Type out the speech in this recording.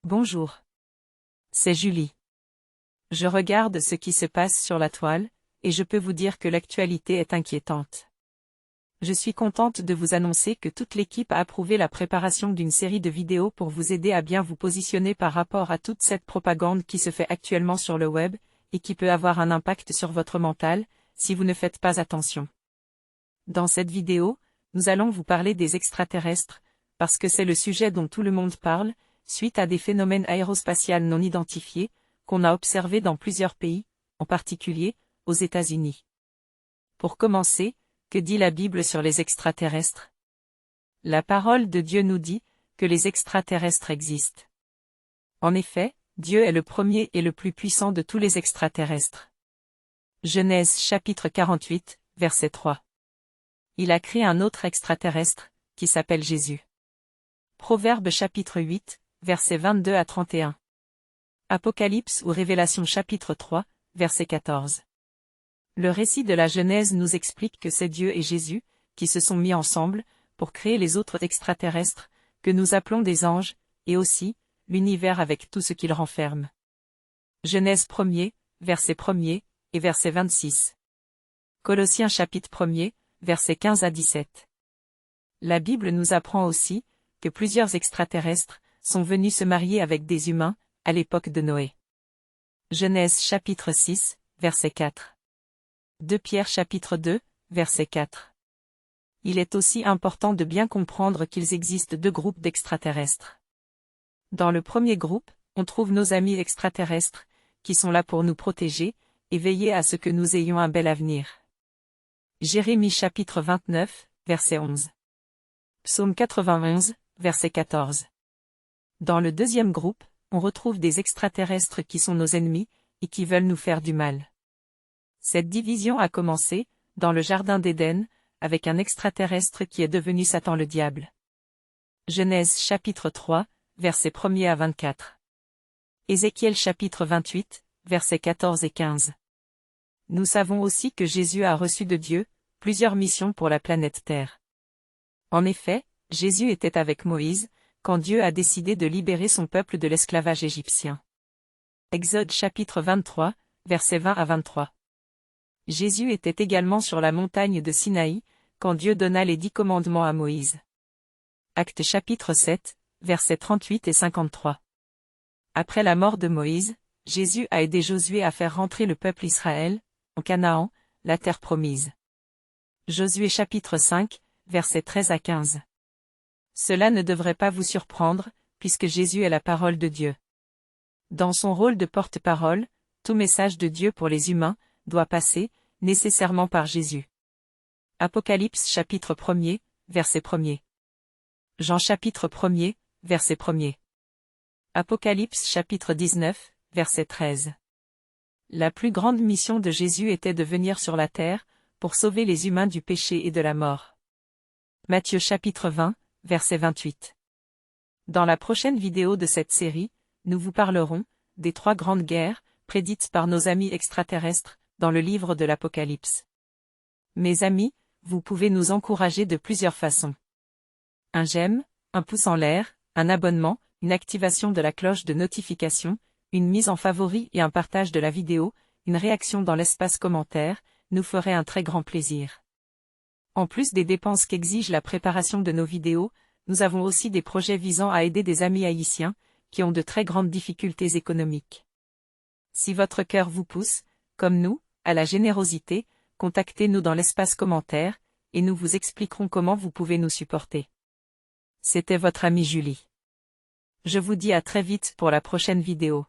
Bonjour. C'est Julie. Je regarde ce qui se passe sur la toile, et je peux vous dire que l'actualité est inquiétante. Je suis contente de vous annoncer que toute l'équipe a approuvé la préparation d'une série de vidéos pour vous aider à bien vous positionner par rapport à toute cette propagande qui se fait actuellement sur le web, et qui peut avoir un impact sur votre mental, si vous ne faites pas attention. Dans cette vidéo, nous allons vous parler des extraterrestres, parce que c'est le sujet dont tout le monde parle, suite à des phénomènes aérospatiaux non identifiés, qu'on a observés dans plusieurs pays, en particulier, aux États-Unis. Pour commencer, que dit la Bible sur les extraterrestres? La parole de Dieu nous dit que les extraterrestres existent. En effet, Dieu est le premier et le plus puissant de tous les extraterrestres. Genèse chapitre 48, verset 3. Il a créé un autre extraterrestre, qui s'appelle Jésus. Proverbes chapitre 8, versets 22 à 31. Apocalypse ou Révélation chapitre 3, verset 14. Le récit de la Genèse nous explique que c'est Dieu et Jésus, qui se sont mis ensemble, pour créer les autres extraterrestres, que nous appelons des anges, et aussi, l'univers avec tout ce qu'il renferme. Genèse 1er, verset 1er, et verset 26. Colossiens chapitre 1er, versets 15 à 17. La Bible nous apprend aussi, que plusieurs extraterrestres, sont venus se marier avec des humains, à l'époque de Noé. Genèse chapitre 6, verset 4. 2 Pierre chapitre 2, verset 4. Il est aussi important de bien comprendre qu'il existe deux groupes d'extraterrestres. Dans le premier groupe, on trouve nos amis extraterrestres, qui sont là pour nous protéger, et veiller à ce que nous ayons un bel avenir. Jérémie chapitre 29, verset 11. Psaume 91, verset 14. Dans le deuxième groupe, on retrouve des extraterrestres qui sont nos ennemis, et qui veulent nous faire du mal. Cette division a commencé, dans le jardin d'Éden, avec un extraterrestre qui est devenu Satan le diable. Genèse chapitre 3, versets 1er à 24. Ézéchiel chapitre 28, versets 14 et 15. Nous savons aussi que Jésus a reçu de Dieu, plusieurs missions pour la planète Terre. En effet, Jésus était avec Moïse, quand Dieu a décidé de libérer son peuple de l'esclavage égyptien. Exode chapitre 23, versets 20 à 23. Jésus était également sur la montagne de Sinaï, quand Dieu donna les 10 commandements à Moïse. Actes chapitre 7, versets 38 et 53. Après la mort de Moïse, Jésus a aidé Josué à faire rentrer le peuple Israël, en Canaan, la terre promise. Josué chapitre 5, versets 13 à 15. Cela ne devrait pas vous surprendre, puisque Jésus est la parole de Dieu. Dans son rôle de porte-parole, tout message de Dieu pour les humains, doit passer, nécessairement par Jésus. Apocalypse chapitre 1er, verset 1er. Jean chapitre 1er, verset 1er. Apocalypse chapitre 19, verset 13. La plus grande mission de Jésus était de venir sur la terre, pour sauver les humains du péché et de la mort. Matthieu chapitre 20, verset 28. Dans la prochaine vidéo de cette série, nous vous parlerons des 3 grandes guerres, prédites par nos amis extraterrestres, dans le livre de l'Apocalypse. Mes amis, vous pouvez nous encourager de plusieurs façons. Un j'aime, un pouce en l'air, un abonnement, une activation de la cloche de notification, une mise en favori et un partage de la vidéo, une réaction dans l'espace commentaire, nous ferait un très grand plaisir. En plus des dépenses qu'exige la préparation de nos vidéos, nous avons aussi des projets visant à aider des amis haïtiens, qui ont de très grandes difficultés économiques. Si votre cœur vous pousse, comme nous, à la générosité, contactez-nous dans l'espace commentaire, et nous vous expliquerons comment vous pouvez nous supporter. C'était votre amie Julie. Je vous dis à très vite pour la prochaine vidéo.